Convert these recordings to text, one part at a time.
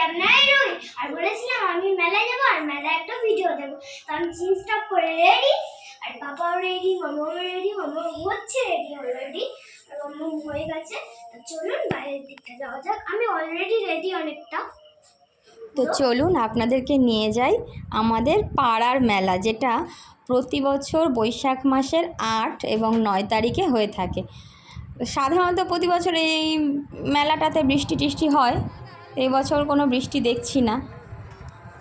আপনারাই রুই আর বলেছিলাম আমি মেলায় যাবো আর মেলায় একটা ভিডিও দেবো। তো আমি জিন্স টপ পরে রেডি, আর পাপাও রেডি, মামাও রেডি, মামা হচ্ছে রেডি অলরেডি, আর মামা হয়ে গেছে। তো চলুন বাইরের দিকটা যাওয়া যাক, আমি অলরেডি রেডি অনেকটা। তো চলুন আপনাদেরকে নিয়ে যাই আমাদের পাড়ার মেলা, যেটা প্রতি বছর বৈশাখ মাসের 8 এবং 9 তারিখে হয়ে থাকে। সাধারণত প্রতি বছর এই মেলাটাতে বৃষ্টি টিষ্টি হয়, এই বছর কোনো বৃষ্টি দেখছি না।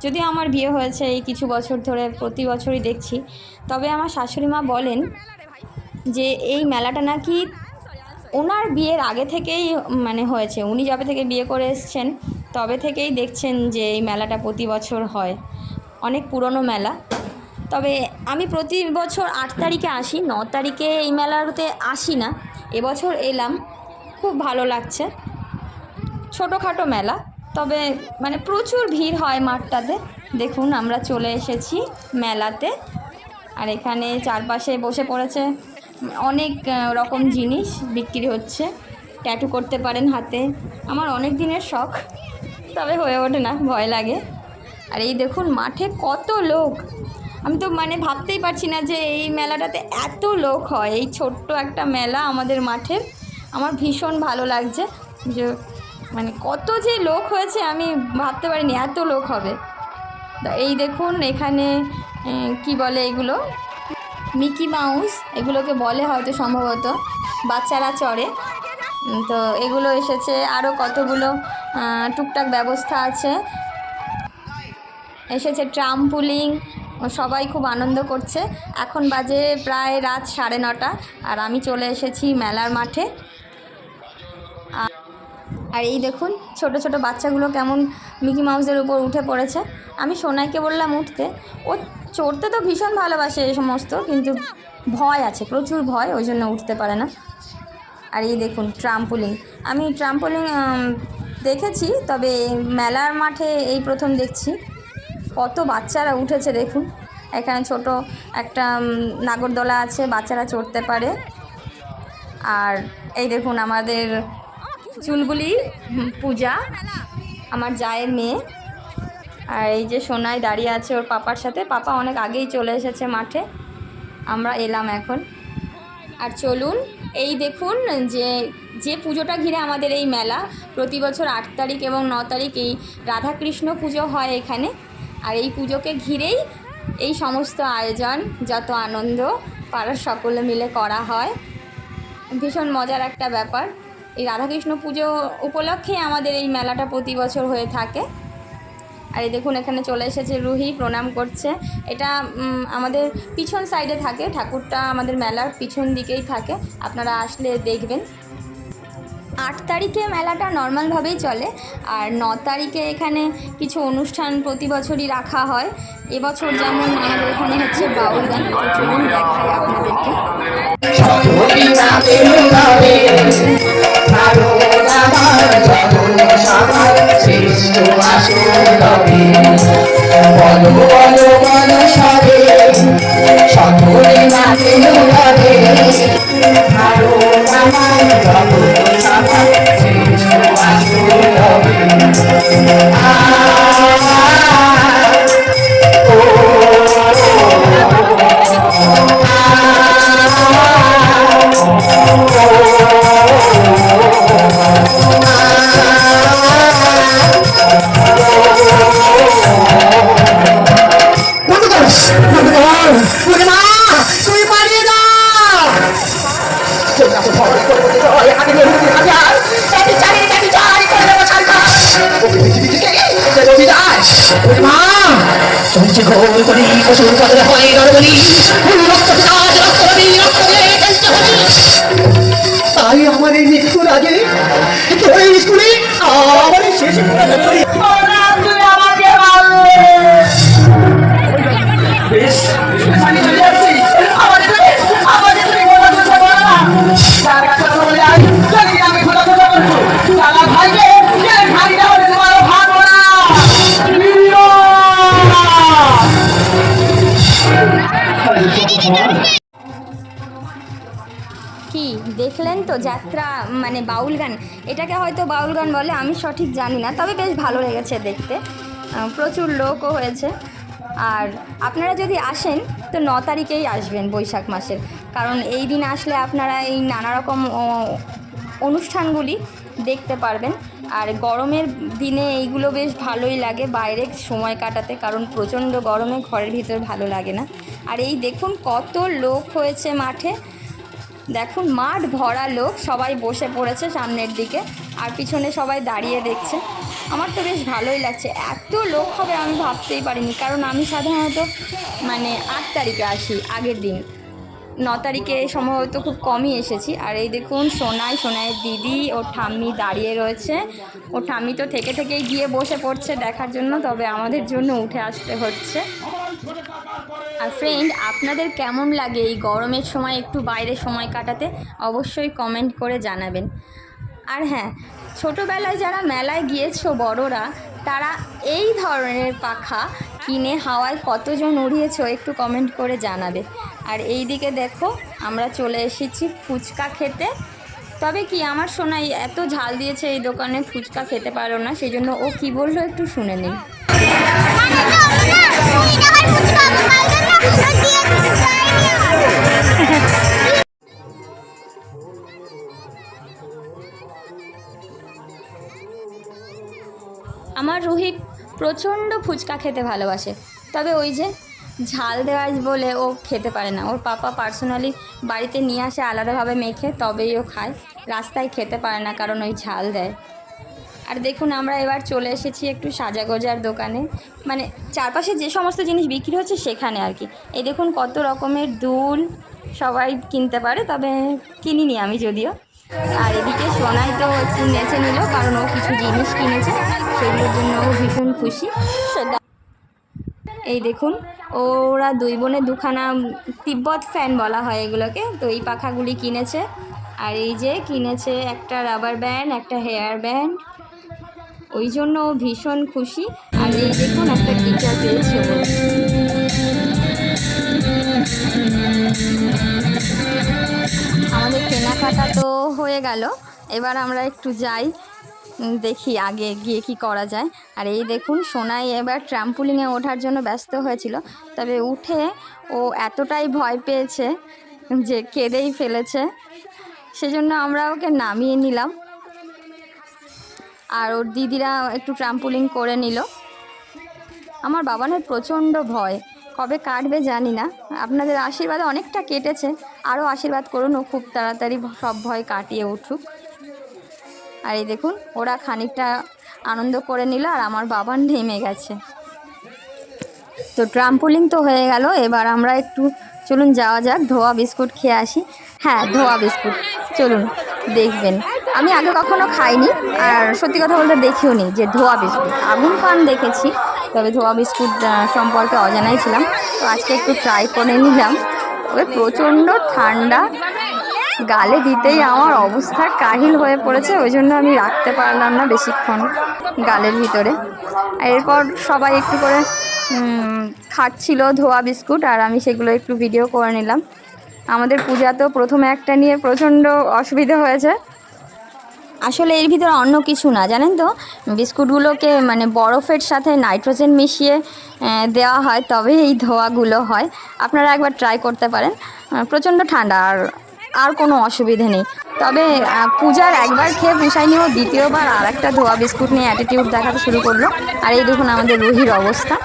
যদিও আমার বিয়ে হয়েছে এই কিছু বছর ধরে প্রতি বছরই দেখছি, তবে আমার শাশুড়ি মা বলেন যে এই মেলাটা নাকি ওনার বিয়ের আগে থেকেই মানে হয়েছে। উনি যবে থেকে বিয়ে করে এসছেন তবে থেকেই দেখছেন যে এই মেলাটা প্রতি বছর হয়, অনেক পুরনো মেলা। তবে আমি প্রতি বছর 8 তারিখে আসি, 9 তারিখে এই মেলাতে আসি না। এবছর এলাম, খুব ভালো লাগছে। ছোটোখাটো মেলা, তবে মানে প্রচুর ভিড় হয় মাঠটাতে। দেখুন আমরা চলে এসেছি মেলাতে, আর এখানে চারপাশে বসে পড়েছে অনেক রকম জিনিস বিক্রি হচ্ছে। ট্যাটু করতে পারেন হাতে, আমার অনেক দিনের শখ, তবে হয়ে ওঠে না, ভয় লাগে। আর এই দেখুন মাঠে কত লোক, আমি তো মানে ভাবতেই পারছি না যে এই মেলাটাতে এত লোক হয়। এই ছোট্ট একটা মেলা আমাদের মাঠের, আমার ভীষণ ভালো লাগছে যে মানে কত যে লোক হয়েছে, আমি ভাবতে পারিনি এত লোক হবে। তো এই দেখুন এখানে কি বলে এগুলো, মিকি মাউস এগুলোকে বলে হয়তো, সম্ভবত বাচ্চারা চড়ে। তো এগুলো এসেছে, আরও কতগুলো টুকটাক ব্যবস্থা আছে, এসেছে ট্রাম্পুলিং, সবাই খুব আনন্দ করছে। এখন বাজে প্রায় রাত 9:30, আর আমি চলে এসেছি মেলার মাঠে। আর এই দেখুন ছোট ছোট বাচ্চাগুলো কেমন মিকি মাউসের উপর উঠে পড়েছে। আমি সোনাইকে বললাম উঠতে, ও চড়তে তো ভীষণ ভালোবাসে এই সমস্ত, কিন্তু ভয় আছে, প্রচুর ভয়, ওই জন্য উঠতে পারে না। আর এই দেখুন ট্রাম্পোলিং, আমি ট্রাম্পোলিং দেখেছি, তবে মেলার মাঠে এই প্রথম দেখছি। কত বাচ্চারা উঠেছে দেখুন, এখানে ছোট একটা নাগরদোলা আছে, বাচ্চারা চড়তে পারে। আর এই দেখুন আমাদের চুলবুলি পূজা, আমার জায়ের মেয়ে। আর এই যে সোনাই দাঁড়িয়ে আছে ওর পাপার সাথে, পাপা অনেক আগেই চলে এসেছে মাঠে, আমরা এলাম এখন। আর চলুন এই দেখুন যে যে পুজোটা ঘিরে আমাদের এই মেলা, প্রতি বছর 8 তারিখ এবং 9 তারিখ এই রাধাকৃষ্ণ পুজো হয় এখানে। আর এই পুজোকে ঘিরেই এই সমস্ত আয়োজন, যত আনন্দ পাড়ার সকলে মিলে করা হয়, ভীষণ মজার একটা ব্যাপার। এই রাধাকৃষ্ণ পুজো উপলক্ষে আমাদের এই মেলাটা প্রতি বছর হয়ে থাকে। আর এই দেখুন এখানে চলে এসেছে রুহি, প্রণাম করছে। এটা আমাদের পিছন সাইডে থাকে, ঠাকুরটা আমাদের মেলার পিছন দিকেই থাকে, আপনারা আসলে দেখবেন। 8 তারিখে মেলাটা নর্মালভাবেই চলে, আর 9 তারিখে এখানে কিছু অনুষ্ঠান প্রতি বছরই রাখা হয়। এবছর যেমন আমাদের এখানে হচ্ছে বাউল গান, তো চলুন দেখাই আপনাদেরকে। তাই আমাদের মৃত্যুর আগে স্কুলে আমার শেষ কি দেখলেন তো যাত্রা মানে বাউল গান, এটাকে হয়তো বাউল গান বলে, আমি সঠিক জানি না, তবে বেশ ভালো লেগেছে দেখতে। প্রচুর লোকও হয়েছে। আর আপনারা যদি আসেন তো 9 তারিখেই আসবেন বৈশাখ মাসের, কারণ এই দিন আসলে আপনারা এই নানা রকম অনুষ্ঠানগুলি দেখতে পারবেন। আর গরমের দিনে এইগুলো বেশ ভালোই লাগে বাইরে সময় কাটাতে, কারণ প্রচণ্ড গরমে ঘরের ভিতর ভালো লাগে না। আর এই দেখুন কত লোক হয়েছে মাঠে, দেখুন মাঠ ভরা লোক, সবাই বসে পড়েছে সামনের দিকে আর পিছনে সবাই দাঁড়িয়ে দেখছে। আমার তো বেশ ভালোই লাগছে, এত লোক হবে আমি ভাবতেই পারিনি, কারণ আমি সাধারণত মানে 8 তারিখে আসি, আগের দিন 9 তারিখে সম্ভবত খুব কমই এসেছি। আর এই দেখুন সোনাইয়ের দিদি ও ঠাম্মি দাঁড়িয়ে রয়েছে, ও ঠাম্মি তো থেকেই গিয়ে বসে পড়ছে দেখার জন্য, তবে আমাদের জন্য উঠে আসতে হচ্ছে। আর ফ্রেন্ড, আপনাদের কেমন লাগে এই গরমের সময় একটু বাইরে সময় কাটাতে অবশ্যই কমেন্ট করে জানাবেন। আর হ্যাঁ, ছোটোবেলায় যারা মেলায় গিয়েছো বড়রা, তারা এই ধরনের পাখা কিনে হাওয়ায় কতজন উড়িয়েছো একটু কমেন্ট করে জানাবে। আর এই দিকে দেখো আমরা চলে এসেছি ফুচকা খেতে। তবে কি আমার সোনাই এত ঝাল দিয়েছে এই দোকানে, ফুচকা খেতে পারো না, সেই জন্য ও কি বললো একটু শুনে নিই। আমার রুহি প্রচণ্ড ফুচকা খেতে ভালোবাসে, তবে ওই যে ঝাল দেওয়া বলে ও খেতে পারে না। ওর পাপা পার্সোনালি বাড়িতে নিয়ে আসে আলাদাভাবে মেখে, তবেই ও খায়, রাস্তায় খেতে পারে না কারণ ওই ঝাল দেয়। আর দেখুন আমরা এবার চলে এসেছি একটু সাজাগোজার দোকানে, মানে চারপাশে যে সমস্ত জিনিস বিক্রি হচ্ছে সেখানে আর কি। এই দেখুন কত রকমের দুল, সবাই কিনতে পারে, তবে কিনিনি আমি যদিও। আর এদিকে সোনাই তো একটু নেচে নিল, কারণ ও কিছু জিনিস কিনেছে, সেগুলোর জন্য ও ভীষণ খুশি। এই দেখুন ওরা দুই বোনে দুখানা তিব্বত ফ্যান বলা হয় এগুলোকে, তো এই পাখাগুলি কিনেছে। আর এই যে কিনেছে একটা রাবার ব্যান্ড, একটা হেয়ার ব্যান্ড, ওই জন্য ও ভীষণ খুশি। আর এই দেখুন একটা গিটার পেয়েছে ও। আমাদের কেনাকাটা তো হয়ে গেল, এবার আমরা একটু যাই, দেখি আগে গিয়ে কি করা যায়। আর এই দেখুন সোনাই এবার ট্রাম্পুলিংয়ে ওঠার জন্য ব্যস্ত হয়েছিল, তবে উঠে ও এতটাই ভয় পেয়েছে যে কেঁদেই ফেলেছে, সেজন্য আমরা ওকে নামিয়ে নিলাম। আর ওর দিদিরা একটু ট্রাম্পুলিং করে নিল। আমার বাবানের প্রচণ্ড ভয়, কবে কাটবে জানি না, আপনাদের আশীর্বাদে অনেকটা কেটেছে, আরও আশীর্বাদ করুন ও খুব তাড়াতাড়ি সব ভয় কাটিয়ে উঠুক। আর এই দেখুন ওরা খানিকটা আনন্দ করে নিল, আর আমার বাবা নেমে গেছে। তো ট্রাম্পোলিন তো হয়ে গেল, এবার আমরা একটু চলুন যাওয়া যাক, ধোয়া বিস্কুট খেয়ে আসি। হ্যাঁ, ধোয়া বিস্কুট চলুন দেখবেন, আমি আগে কখনো খাইনি, আর সত্যি কথা বলতে দেখিও নি যে ধোয়া বিস্কুট। আগুন পান দেখেছি, তবে ধোয়া বিস্কুট সম্পর্কে অজানাই ছিলাম, তো আজকে একটু ট্রাই করে নিলাম। তবে প্রচণ্ড ঠান্ডা, গালে দিতেই আমার অবস্থা কাহিল হয়ে পড়েছে, ওই জন্য আমি রাখতে পারলাম না বেশিক্ষণ গালের ভিতরে। এরপর সবাই একটু করে খাচ্ছিল ধোয়া বিস্কুট, আর আমি সেগুলো একটু ভিডিও করে নিলাম। আমাদের পূজা তো প্রথমে একটা নিয়ে প্রচণ্ড অসুবিধা হয়েছে। আসলে এর ভিতরে অন্য কিছু না, জানেন তো, বিস্কুটগুলোকে মানে বরফের সাথে নাইট্রোজেন মিশিয়ে দেওয়া হয়, তবে এই ধোয়াগুলো হয়। আপনারা একবার ট্রাই করতে পারেন, প্রচণ্ড ঠান্ডা, আর কোনো অসুবিধে নেই। তবে পূজার একবার খেয়ে পুষায়নি, ও দ্বিতীয়বার আর একটা ধোয়া বিস্কুট নিয়ে অ্যাটিটিউড দেখাতে শুরু করলো। আর এই দেখুন আমাদের রুহির অবস্থা।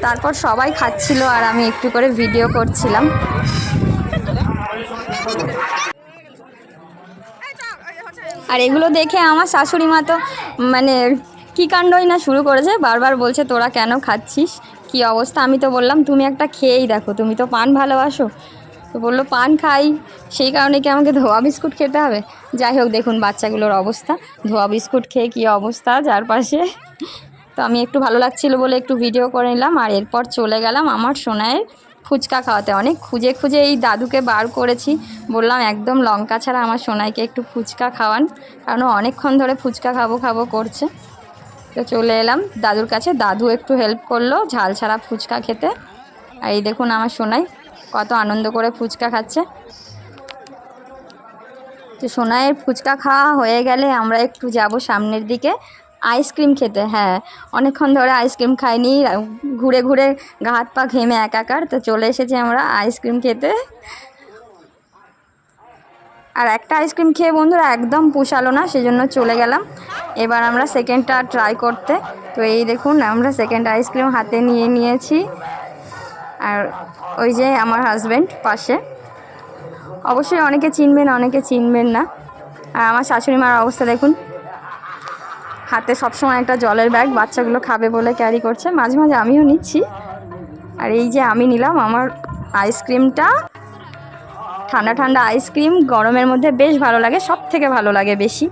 তারপর সবাই খাচ্ছিল আর আমি একটু করে ভিডিও করছিলাম। আর এগুলো দেখে আমার শাশুড়ি মা তো মানে কী কাণ্ডই না শুরু করেছে, বারবার বলছে তোরা কেন খাচ্ছিস, কী অবস্থা। আমি তো বললাম তুমি একটা খেয়েই দেখো, তুমি তো পান ভালোবাসো। তো বললো পান খাই, সেই কারণে কি আমাকে ধোয়া বিস্কুট খেতে হবে। যাই হোক, দেখুন বাচ্চাগুলোর অবস্থা, ধোয়া বিস্কুট খেয়ে কী অবস্থা চারপাশে। তো আমি একটু ভালো লাগছিল বলে একটু ভিডিও করে নিলাম। আর এরপর চলে গেলাম আমার সোনায়ের ফুচকা খাওয়াতে। অনেক খুঁজে খুঁজে এই দাদুকে বার করেছি, বললাম একদম লঙ্কা ছাড়া আমার সোনাইকে একটু ফুচকা খাওয়ান, কারণ অনেকক্ষণ ধরে ফুচকা খাবো করছে। তো চলে এলাম দাদুর কাছে, দাদু একটু হেল্প করলো ঝাল ছাড়া ফুচকা খেতে। আর এই দেখুন আমার সোনাই কত আনন্দ করে ফুচকা খাচ্ছে। তো সোনাইয়ের ফুচকা খাওয়া হয়ে গেলে আমরা একটু যাব সামনের দিকে আইসক্রিম খেতে। হ্যাঁ, অনেকক্ষণ ধরে আইসক্রিম খাইনি, ঘুরে ঘুরে গা হাত পা ঘেমে একাকার। তো চলে এসেছি আমরা আইসক্রিম খেতে। আর একটা আইসক্রিম খেয়ে বন্ধুরা একদম পোষালো না, সেজন্য চলে গেলাম এবার আমরা সেকেন্ডটা ট্রাই করতে। তো এই দেখুন আমরা সেকেন্ড আইসক্রিম হাতে নিয়ে নিয়েছি। আর ওই যে আমার হাজব্যান্ড পাশে, অবশ্যই অনেকে চিনবেন অনেকে চিনবেন না। আর আমার শাশুড়ি মার অবস্থা দেখুন, হাতে সবসময় একটা জলের ব্যাগ, বাচ্চাগুলো খাবে বলে ক্যারি করছে, মাঝে মাঝে আমিও নিচ্ছি। আর এই যে আমি নিলাম আমার আইসক্রিমটা, ঠান্ডা ঠান্ডা আইসক্রিম গরমের মধ্যে বেশ ভালো লাগে, সব থেকে ভালো লাগে বেশি।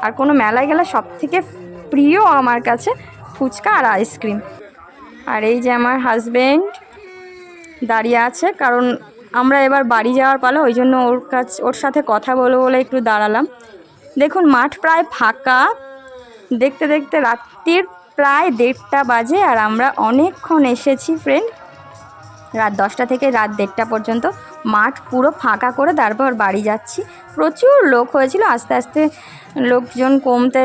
আর কোনো মেলায় গেলে সব থেকে প্রিয় আমার কাছে ফুচকা আর আইসক্রিম। আর এই যে আমার হাজব্যান্ড দাঁড়িয়ে আছে, কারণ আমরা এবার বাড়ি যাওয়ার পালা, ওই জন্য ওর সাথে কথা বলে একটু দাঁড়ালাম। দেখুন মাঠ প্রায় ফাঁকা, দেখতে দেখতে রাত্রির প্রায় 1:30 বাজে। আর আমরা অনেকক্ষণ এসেছি ফ্রেন্ড, রাত 10টা থেকে রাত 1:30 পর্যন্ত মাঠ পুরো ফাঁকা করে তারপর বাড়ি যাচ্ছি। প্রচুর লোক হয়েছিল, আস্তে আস্তে লোকজন কমতে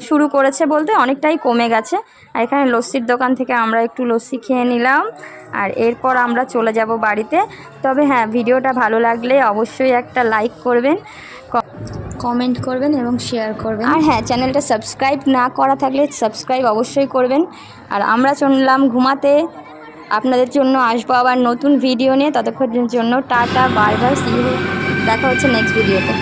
শুরু করেছে, বলতে অনেকটাই কমে গেছে। আর এখানে লস্যির দোকান থেকে আমরা একটু লস্যি খেয়ে নিলাম, আর এরপর আমরা চলে যাব বাড়িতে। তবে হ্যাঁ, ভিডিওটা ভালো লাগলে অবশ্যই একটা লাইক করবেন, কমেন্ট করবেন এবং শেয়ার করবেন। আর হ্যাঁ, চ্যানেলটা সাবস্ক্রাইব না করা থাকলে সাবস্ক্রাইব অবশ্যই করবেন। আর আমরা চললাম ঘুমাতে, আপনাদের জন্য আসবো আবার নতুন ভিডিও নিয়ে। ততক্ষণের জন্য tata, bye bye, see you, দেখা হচ্ছে নেক্সট ভিডিওতে।